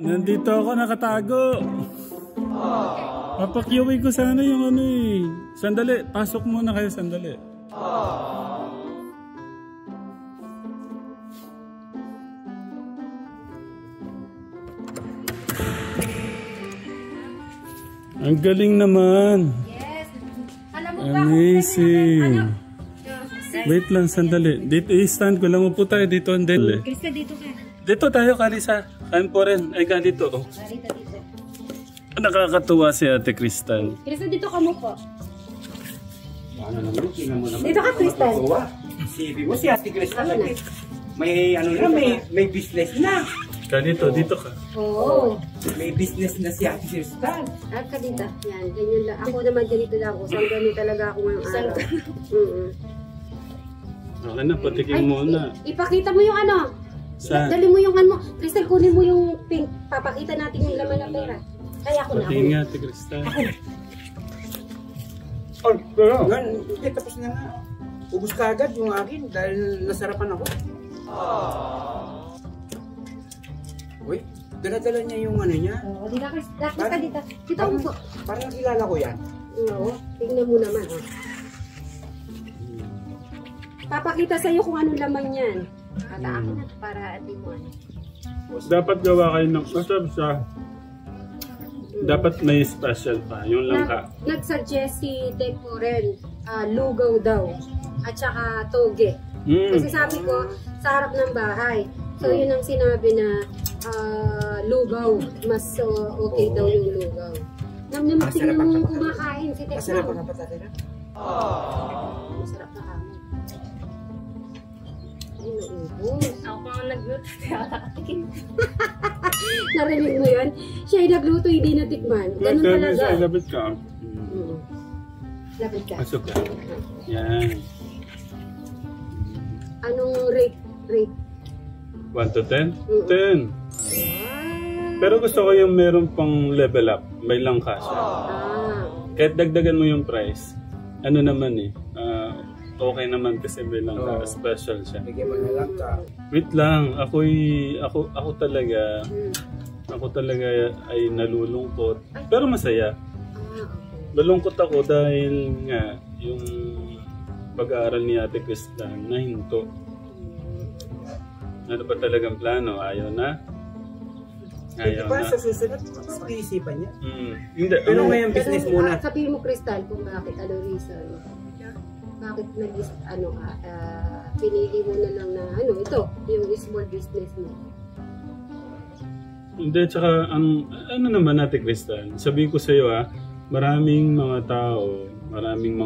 Nandito ako nakatago. Papakyawin ko sana yung ano eh. Sandali, pasok muna kayo sandali. Ang galing naman. Yes. Alam mo ba? Amazing. Wait lang, sandali. Dito, i-stand ko lang. Upo tayo dito. Krista, dito ka. Dito tayo, Kalisa. Kain po rin. Ay, ka dito. Oh. Dito. Nakakatuwa si Ate Crystal. Krista, dito ka mo po. Ano naman, tingnan mo naman. Dito ka, Crystal. Sibi mo si Ate Crystal. May ano na, may business na. Ka dito ka. Oo. May business na si Ate Crystal. At ka dito. Yan, ganyan lang. Ako naman ganito lang ako. Saan ganun talaga ako ngayong araw. Okay na, patikin muna. Ipakita mo yung ano. Saan? Dali mo yung ano. Crystal, kunin mo yung pink. Papakita natin yung laman ng pera. Kaya ako na. Patingin nga, Ate Crystal. Oh, pero hindi, tapos na nga. Ubus ka agad yung akin dahil nasarapan ako. Uy, dala-dala niya yung ano niya. Oo, dito ka, dito. Dito mo po. Parang kilala ko yan. Oo, tingnan mo naman. Oh. Papakita sa'yo kung anong laman yan. Akin na para di mo ano. Dapat gawa kayo ng masarap siya. Dapat may special pa, yung langka. Nag-suggest si Decoren, lugaw daw. At saka toge. Kasi sabi ko, sa harap ng bahay. So yun ang sinabi na lugaw. Mas okay daw yung lugaw. Tingnan mo yung kumakain si Decoren. Masarap ang kapatid na? Masarap na kami. Ay, naubos. Ako pa ang nagluto, kaya nakatikim. Narinig mo yun? Siya ay nagluto, hindi natikman. Ganun talaga. Lapit ka. Lapit ka. Pasok ka. Yan. Anong rate? 1 to 10? 10. Wow. Pero gusto ko yung meron pang level up. May langka siya. Kahit dagdagan mo yung price, ano naman eh, okay naman kasi may langka, special siya. Bigyan mo na lang ka. Wait lang, ako talaga ay nalulungkot, pero masaya. Malungkot ako dahil nga yung pag-aaral ni Ate Crystal na hinto. Ano ba talagang plano? Ayaw na? Ayaw Diba na. sa susunod, pag-iisipan niya. Hindi. Pero ngayon business muna. Sabihin mo, Crystal, kung bakit reason. Bakit pinili mo na lang na ito, yung small business mo. Hindi, tsaka ano naman Ate Crystal, sabihin ko sa iyo maraming mga tao, maraming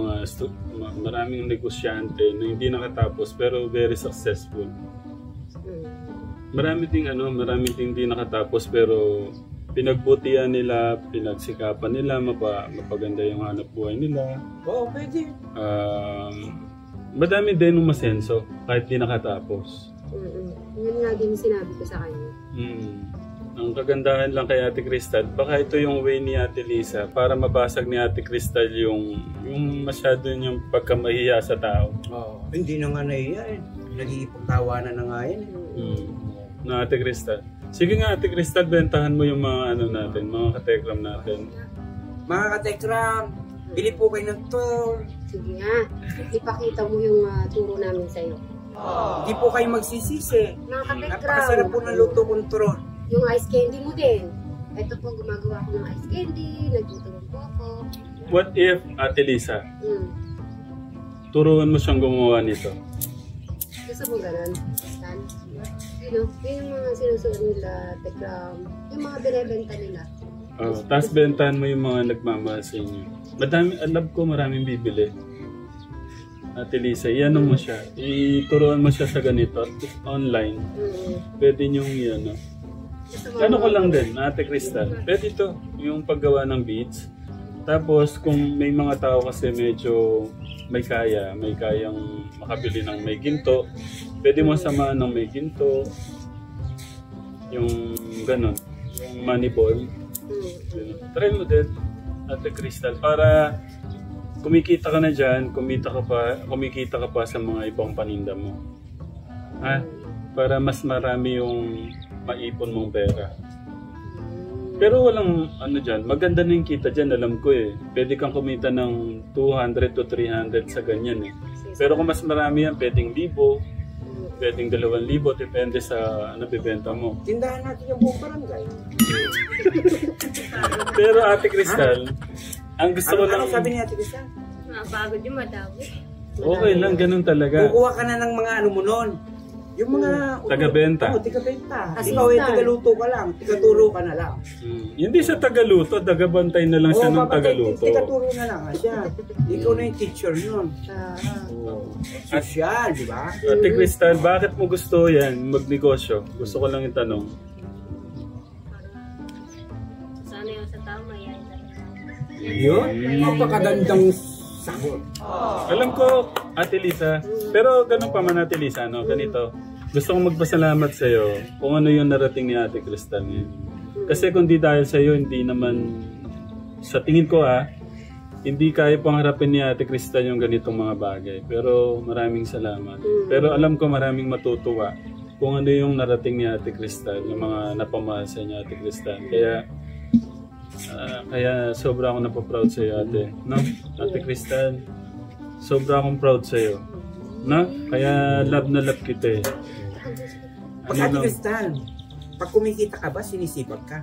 negosyante na hindi nakatapos pero very successful. Marami ding hindi nakatapos pero pinagbutihan nila, pinagsikapan nila, mapaganda yung hanap buhay nila. Oo, pwede. Madami din yung masenso kahit di nakatapos. Yun nga din sinabi ko sa kanya. Ang kagandahan lang kay Ate Crystal, baka ito yung way ni Ate Lisa para mabasag ni Ate Crystal yung masyado yung pagkamahiya sa tao. Hindi na nga nahiya eh. Nag-iipagtawanan na nga yan eh. Na Ate Crystal. Sige nga Ate Crystal, bentahan mo yung mga natin, mga katekram natin. Mga katekram, bili po kayo ng tour. Sige nga, ipakita mo yung turo namin sa'yo. Hindi po kayo magsisisi. Mga katekram. Napakasarap po ng luto kong turon. Yung ice candy mo din. Ito po, gumagawa ko ng ice candy, nagtutulong po ako. What if, Ate Lisa, turuan mo siyang gumawa nito? Gusto mo ganun? Stan? Yun yung mga sinusuot nila, tekram, yung mga binibenta nila. Tapos bentahan mo yung mga nagmamahal sa inyo. Alam ko maraming bibili. Ate Lisa, iano mo siya. Ituruan mo siya sa ganito. Online. Pwede niyong iano. Ano ko lang din, Ate Crystal. Pwede ito, yung paggawa ng beads. Tapos kung may mga tao kasi medyo may kayang makabili ng may ginto, pwede mo samahan ng may ginto, yung ganon, yung money ball. Try mo din, Ate Crystal, para kumikita ka na dyan, kumikita ka pa sa mga ibang paninda mo. Ha? para mas marami yung maipon mong pera. Pero walang ano dyan, maganda na yung kita dyan, alam ko eh. Pwede kang kumita ng 200 to 300 sa ganyan eh. Pero kung mas marami yan, pwedeng 1,000, pwedeng 2,000, depende sa ano bibenta mo. Tindahan natin yung buong barangay. Pero Ate Cristal, ang gusto ko lang... Ano sabi ni Ate Cristal? Napagod yung madami. Okay lang, ganun talaga. Kukuha ka na ng mga ano mo nun. Yung mga... Taga-benta. Oo, taga-benta. Assistant. Ikaw ay tagaluto ka lang. Tigaturo ka na lang. Hindi siya tagaluto, tagabantay na lang siya ng tagaluto. Tigaturo na lang siya. Ikaw na yung teacher nun. Social, di ba? Ate Cristal, bakit mo gusto yan magnegosyo? Gusto ko lang itanong. Sana yung sa tama yan. Yun? Napakagandang sagot. Alam ko, Ate Lisa, pero ganun pa man Ate Lisa, no? Ganito. Gusto kong magpasalamat sa iyo kung ano yung narating ni Ate Cristal ngayon. Kasi kung di dahil sa iyo, hindi naman, sa tingin ko hindi kaya pang harapin ni Ate Cristal yung ganitong mga bagay. Pero maraming salamat. Pero alam ko maraming matutuwa kung ano yung narating ni Ate Cristal, yung mga napamahal sa inyo Ate Cristal. Kaya sobra akong napaproud sa iyo, Ate. No? Ate Cristal, sobra akong proud sa iyo. No? Kaya love na love kita eh. Pag Ate Cristal, pag kumikita ka ba, sinisipag ka?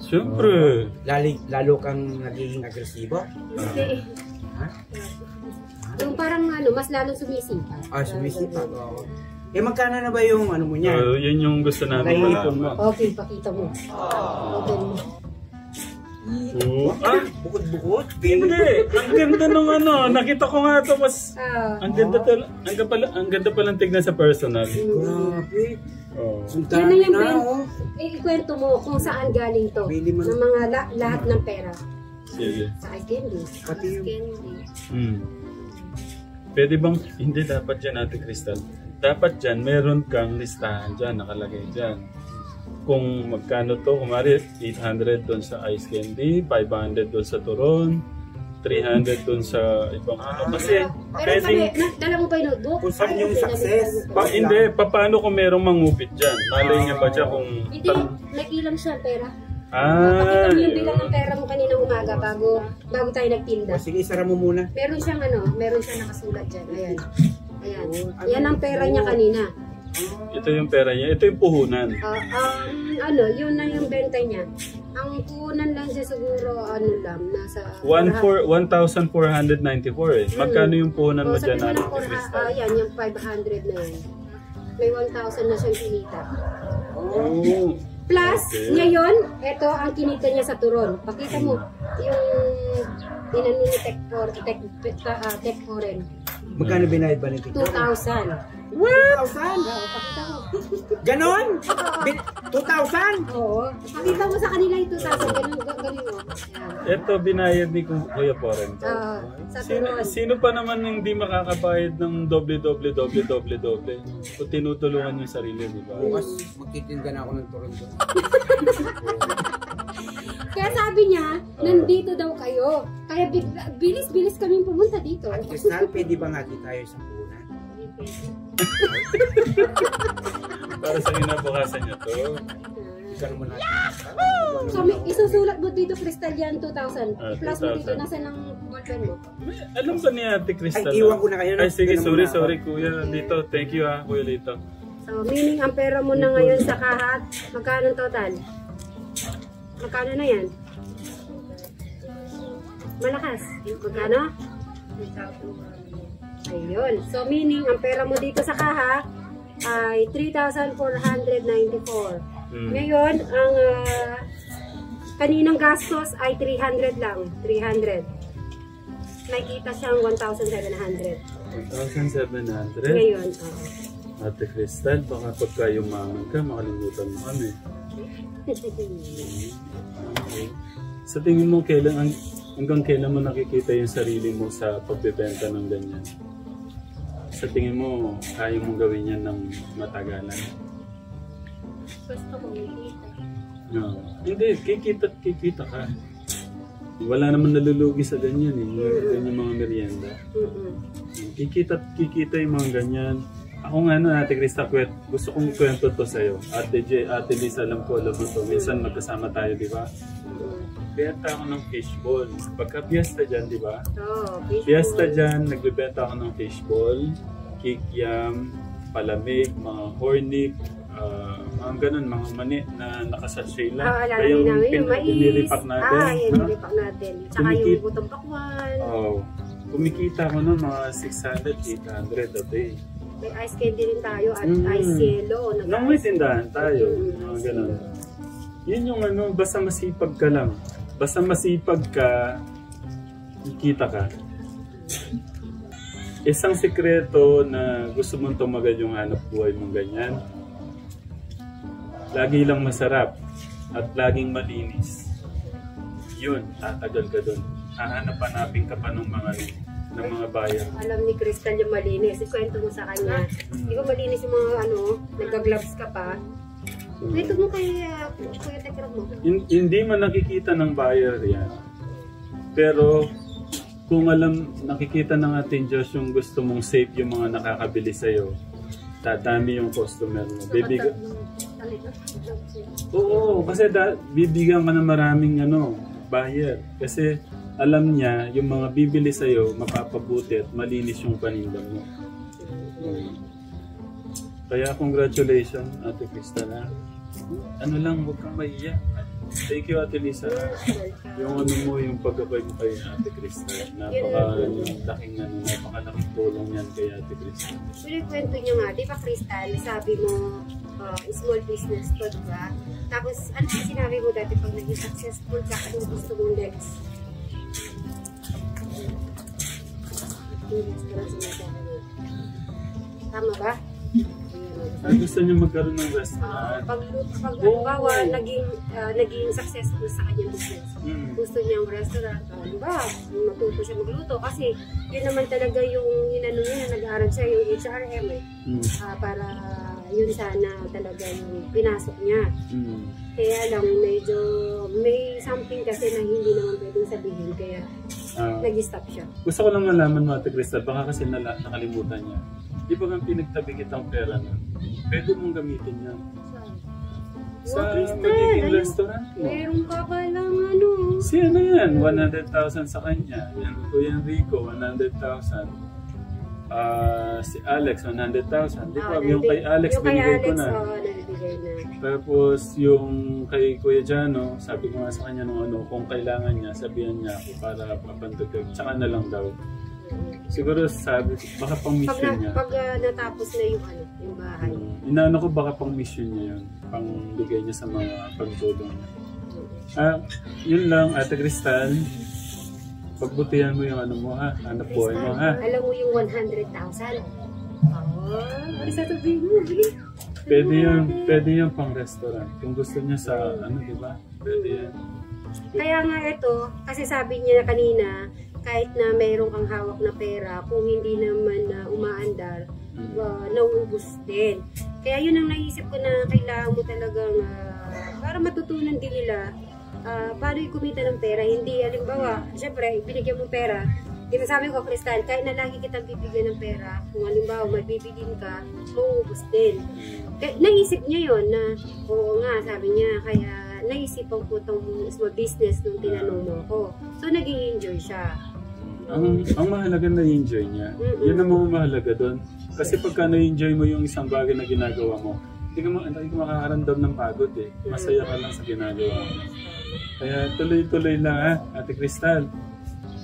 Siyempre. Lalo kang nagiging agresibo? Hindi. Ha? Yung parang mas lalong sumisipag. Sumisipag. Oo. Magkano na ba yung ano mo niya? Yun yung gusto namin malaman mo. Okay, pakita mo. Open mo. Bukod-bukod? Hindi. Ang ganda nung nakita ko nga ito mas... Ang ganda ang ganda palang tignan sa personal. Grabe. Ang Yan na dami yung na, ikwento mo kung saan galing to. Bili mo. Ng mga lahat ng pera. Sige. Sa ice candy. Pati yung... Candy. Pwede bang... Hindi dapat dyan, Ate Cristal. Dapat dyan, meron kang listahan dyan, nakalagay dyan. Kung magkano to, kumari 800 doon sa ice candy, 500 doon sa turon, 300 doon sa ibang ano. Kasi, Pero dala mo pa yung notebook? Kung saan yung success. hindi, paano kung merong mangupit dyan? Malay niya ba dyan kung... Hindi, nag-ilang siya pera. Ah, Pakita mo yung bilang ng pera mo kaninang umaga bago tayo nagtinda. Sige, isara mo muna. Meron siyang nakasulat dyan. Ayan. Yan ang pera niya kanina. ito yung pera niya. Ito yung puhunan. Yun na yung benta niya. Ang puhunan lang siya siguro, nasa... 1,494 eh. Magkano yung puhunan mo dyan, Ate Ate Cristal? Yan, yung 500 na yan. May 1,000 na siyang kinita. Oh. Plus, Okay. ngayon, ito ang kinita niya sa turon. Pakita mo, yung inano ni Tech Foreign. Magkano binayad ba nito? 2,000. What? 1,000? Pakita mo. Ganon? 2,000? Oo. Pakita mo sa kanila yung 2,000. Ganun mo. Yan. Ito binayad ni Kuya Foren. Sa turon. Sino pa naman hindi makakabayad ng doble? Kung tinutulungan yung sarili, di ba? Bukas magtitinda na ako ng turon doon. Kaya sabi niya, nandito daw kayo. Kaya bilis-bilis kaming pumunta dito. At Cristal, pwede ba nga tayo sa punan? Para sa kinabukasan niya to. Ikaw mo natin. So, isusulat mo dito, Cristal, yan 2,000. Plus mo dito, 2,000. nasa ng ballpen mo. Alam ba ni Ate Cristal? Ay, iwan ko na kayo. Ay, sige, Ganun muna sorry ako. Kuya Lito. Thank you Kuya Lito. So, meaning ang pera mo na ngayon sa kahat, magkano total? Magkano na yan? Malakas. Magkano? Ayun. So, meaning ang pera mo dito sa kaha ay 3,494. Ngayon, ang kaninang gastos ay 300 lang. 300. Nakikita siyang 1,700. 1,700? Ngayon, Ate Cristal, baka pagka yumaman ka, makalimutan mo kami. Okay. Sa tingin mo, hanggang kailan mo nakikita yung sarili mo sa pagbebenta ng ganyan? Sa tingin mo, kaya mong gawin yan ng matagalan? Gusto ko makikita. No. Hindi, kikita ka. Wala naman nalulugi sa ganyan eh. Yung mga merienda. Kikita yung mga ganyan. Ako nga Ate Krista, gusto kong kwento to sa'yo. Ate Liz, alam ko to. Minsan magkasama tayo, di ba? Nagbebenta ako ng fishball. Pagka piyesta dyan, di ba? Piyesta dyan, nagbebenta ako ng fishball, kikiam, palamig, mga hornick, mga ganun, mga mani na nakasashay lang. Alam namin yung mais. Piniripak natin. Piniripak natin. Tsaka yung butong pakwan. Kumikita ko nun mga 600, 800 a day. May ice candy rin tayo at ice yellow. Nang may tindahan tayo. Mga ganun. Yun yung basta masipag ka lang. Basta masipag ka, kikita ka. Isang sikreto na gusto mong tumagal yung hanap buhay mong ganyan. Lagi lang masarap at laging malinis. Yun, tatagal ka dun. Hahanap-hanapin ka pa ng mga bayan. Alam ni Crystal yung malinis. Ikwento mo sa kanya. Di ba malinis yung mga nagka-gloves ka pa? Ito mo kay Kuya Tekram mo. Hindi man nakikita ng buyer yan. Pero kung nakikita ng ating Diyos yung gusto mong save yung mga nakakabili sa'yo, tatami yung customer mo. Oo, kasi bibigyan ka ng maraming buyer. Kasi alam niya yung mga bibili sa'yo, mapapabuti at malinis yung paninda mo. Kaya congratulations, Ate Krista na. Huwag kang maiyak. Thank you, Ate Lisa. Yung yung pagkabay mo kay Ate Krista. Napakalaking tulong yan kay Ate Krista. Yung kwento niyo nga, di ba Crystal, sabi mo, small business to, di ba? Tapos, ano yung sinabi mo dati pag naging successful ka, anong gusto mong next? Tama ba? Gusto niya magkaroon ng restaurant. Pag naging successful sa kanyang business. Gusto niya ang restaurant. Matuto siya magluto. Kasi yun naman talaga yung inano niya, nag-aaral siya yung HRM para yun sana talaga yung pinasok niya. Kaya lang medyo may something kasi na hindi naman pwedeng sabihin. Kaya nag-stop siya. Gusto ko lang malaman mo, Ate Krista, baka kasi nakalimutan niya. Di ba nga pinagtabi kitang pera na? Pwede mong gamitin yan. Sa magiging restaurant mo. Meron ka palang Si yan? 100,000 sa kanya. Yan, Kuya Enrico, 100,000. Si Alex, 100,000. Di ba? Yung kay Alex, binigay ko na. Tapos yung kay Kuya Jano, sabi ko nga sa kanya kung kailangan niya, sabihan niya ako para papantagdag. Tsaka na lang daw. Siguro sabi, baka pang mission niya. Pag natapos na yung bahay. Inaano ko baka pang mission niya yun. Pang bigay niya sa mga pagtulong niya. Yun lang, Ate Crystal. Pagbutihan mo yung mo hanap buhay mo Alam mo yung 100,000? Ano sasabihin mo? Pwede yun pang restaurant. Kung gusto niya sa di ba? Pwede yan. Kaya nga ito, kasi sabi niya kanina, kahit na mayroong kang hawak na pera, kung hindi naman umaandar, nauubos din. Kaya yun ang naisip ko na kailangan mo talagang, para matutunan din nila, paano yung kumita ng pera. Hindi, halimbawa, syempre, binigyan mo pera. Di ba sabi ko, Crystal, kahit na lagi kitang bibigyan ng pera, kung halimbawa may bibilin ka, mauubos din. Kaya, naisip niya yun na, oo nga, sabi niya, kaya naisipan ko itong small business nung tinanong mo ko. So, nag-i-enjoy siya. Ang mahalaga na i-enjoy niya. Yun ang mahalaga doon. Kasi pagka na-enjoy mo yung isang bagay na ginagawa mo, hindi ka makakaramdam ng pagod eh. Masaya ka lang sa ginagawa mo. Kaya tuloy-tuloy lang Ate Crystal.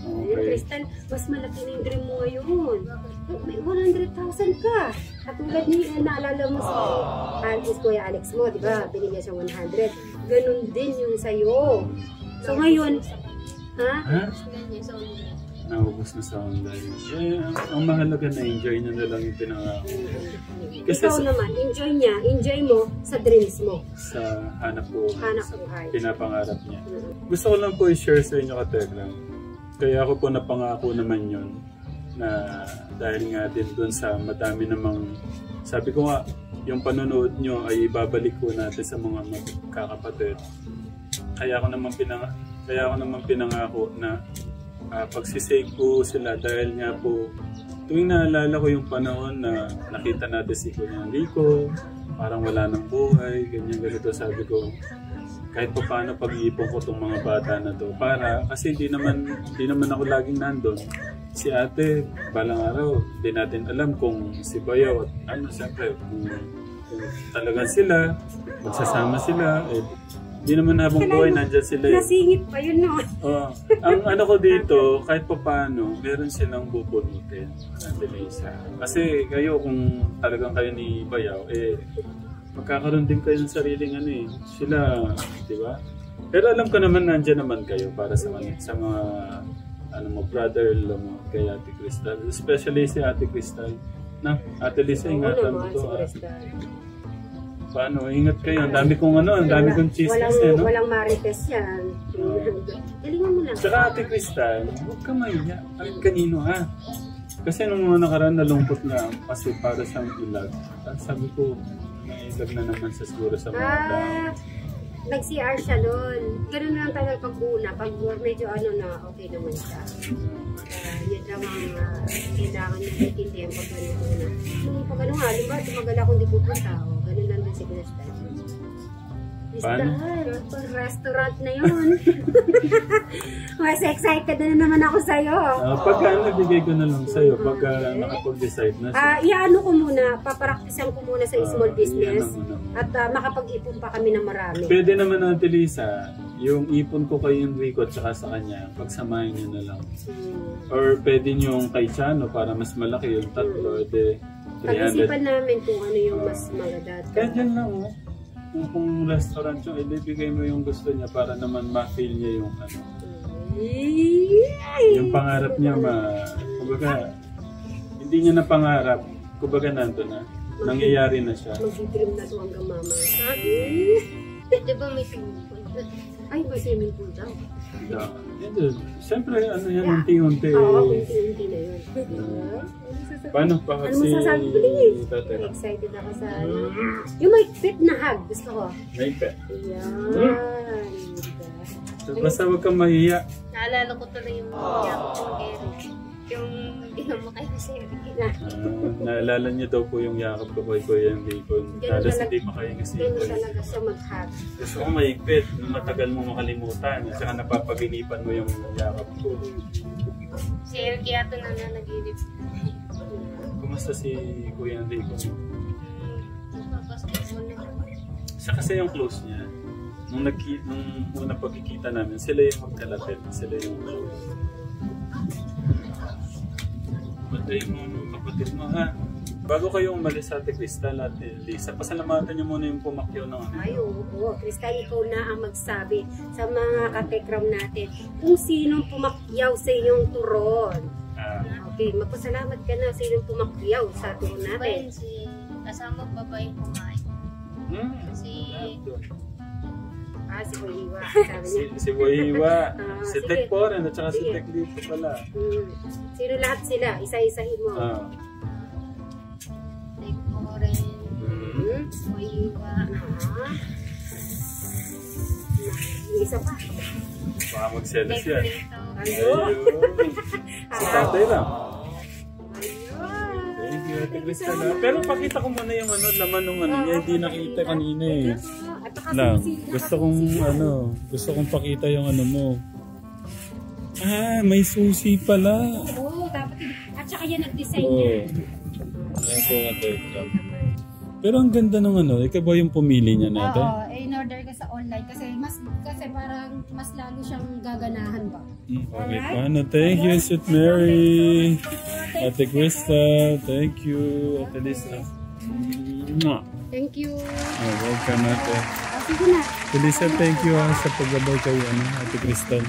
Okay. Crystal, mas malaki na yung dream mo ngayon. May 100,000 ka. Katulad ni, naalala mo si Kuya Alex mo, di ba? Binigyan siya 100. Ganun din yung sa'yo. So ngayon, Naubos na sa online. Ang mahalaga na enjoy niya na lang yung pinangako. Ikaw naman, enjoy mo sa dreams mo. Sa hanap buhay. Pinapangarap niya. Gusto ko lang po i-share sa inyo kateklang. Kaya ako po napangako naman yun na dahil nga din doon sa madami namang, sabi ko nga, yung panonood nyo ay ibabalik ko natin sa mga magkakapatid. Kaya ako naman pinangako na pagsisave ko sila dahil nga po tuwing naalala ko yung panahon na nakita natin si Kuya Enrico, parang wala ng buhay, ganyan ganito, sabi ko, kahit pa paano pag-iipon ko itong mga bata na to. Kasi hindi naman ako laging nandun. Si ate, balang araw, hindi natin alam kung si Bayaw at siyempre, kung talagang sila, magsasama sila, hindi naman habang buhay nandyan sila. Nasingit pa yun, no? Ang ano ko dito, kahit pa paano, meron silang bubunutin. Kasi kayo, kung talagang kayo ni Bayaw, magkakaroon din kayo ng sariling sila, di ba? Pero alam ko naman, nandyan naman kayo para sa mga brother-in-law mo, kay Ate Crystal. Especially si Ate Crystal. Na, Ate Lisa, ingatan mo to. Paano? Ingat kayo. Ang dami kong chismis no? Walang marites yan. Galingan mo lang. Tsaka Ate Crystal, huwag ka mahiya. Kanino Kasi nung mga nakaraan nalungkot na kasi para siyang ilag. Sabi ko, may ilag na naman siguro sa mga tao. Nag-CR siya nun. Ganun lang talaga pag-una. Pag medyo okay naman siya. Yun lang ang kailangan niya itindihan pag gano'n. Pag halimbawa, tumagal ako hindi pupunta. Ganun lang din si Crystal. Restaurant na yun. Mas excited na naman ako sa'yo. Pagka nabigay ko na lang sa'yo, pagka nakapag-decide na siya. Iano ko muna, paparaktisan ko muna sa small business. At makapag-ipon pa kami ng marami. Pwede naman Ate Lisa, yung ipon ko kay Enrico at saka sa kanya, pagsamahin niyo na lang. Or pwede niyong kay Chano para mas malaki yung tatlo. 300. Pag-isipan namin kung ano yung mas maganda. Kaya dyan lang kung restaurant yung ibibigay mo yung gusto niya para naman ma-feel niya yung yung pangarap niya kumbaga hindi niya na pangarap, kumbaga nandun na nangyayari na siya. Mag-dream na to hanggang mamaya. Di ba may swimming pool? Ay, may swimming pool daw. Siyempre yan, unti-unti. Oo, unti-unti na yun. Paano pa kasi excited ako sa yung may pet na hug, gusto ko. May pet? Yan. Basta huwag kang mahiya. Naalala ko tuloy yung yakap ko ng Eric. Yung ginawa kayo si Eric. Naalala niyo daw po yung yakap ko kay Kuya Enrico. Halos hindi makahinga si Ganun talaga siya mag-hug. Gusto ko mahigpit, matagal mo makalimutan. At saka napapaginipan mo yung yakap ko. Si Eric yata na nanaginip. Kumusta si Kuya Enrico? Basketball na. Kasi yung close niya, nung unang pagkikita namin, sila yung magkalapit, sila yung close. Patay mo kapatid mo Bago kayo umalis sa Ate Crystal at Lisa, pasalamatan niyo muna yung pumakyaw ng Ay, oo. Crystal, ikaw na ang magsabi sa mga katekram natin kung sinong pumakyaw sa inyong turon. Okay, magpasalamat ka na sinong pumakyaw sa turon natin. Si kasama babae kumain. Si Boyiwa. Sabi niya. Si Boyiwa. Si Tek Poren at saka si Tek dito pala. Sino lahat sila? Isa-isahin mo. Tek Poren. Boyiwa. Isa pa. Baka magselos yan. Ayun. Si tatay lang. Thank you, Ate Crystal. Pero pakita ko muna yung laman ng niya. Hindi nakita kanina lang. Gusto kong pakita yung mo. May susi pala. Oo, dapat. At saka yan nag-design niya. Pero ang ganda ng ikaw ba yung pumili niya natin? Oo, in-order ka sa online kasi parang mas lalo siyang gaganahan ba? Okay, paano? Thank you, Sweet Mary. Ate Crystal, thank you. Ate Lisa. Thank you. Welcome, Ate. Sige na. Ate Lisa, thank you sa paggabay kayo, Ate Crystal.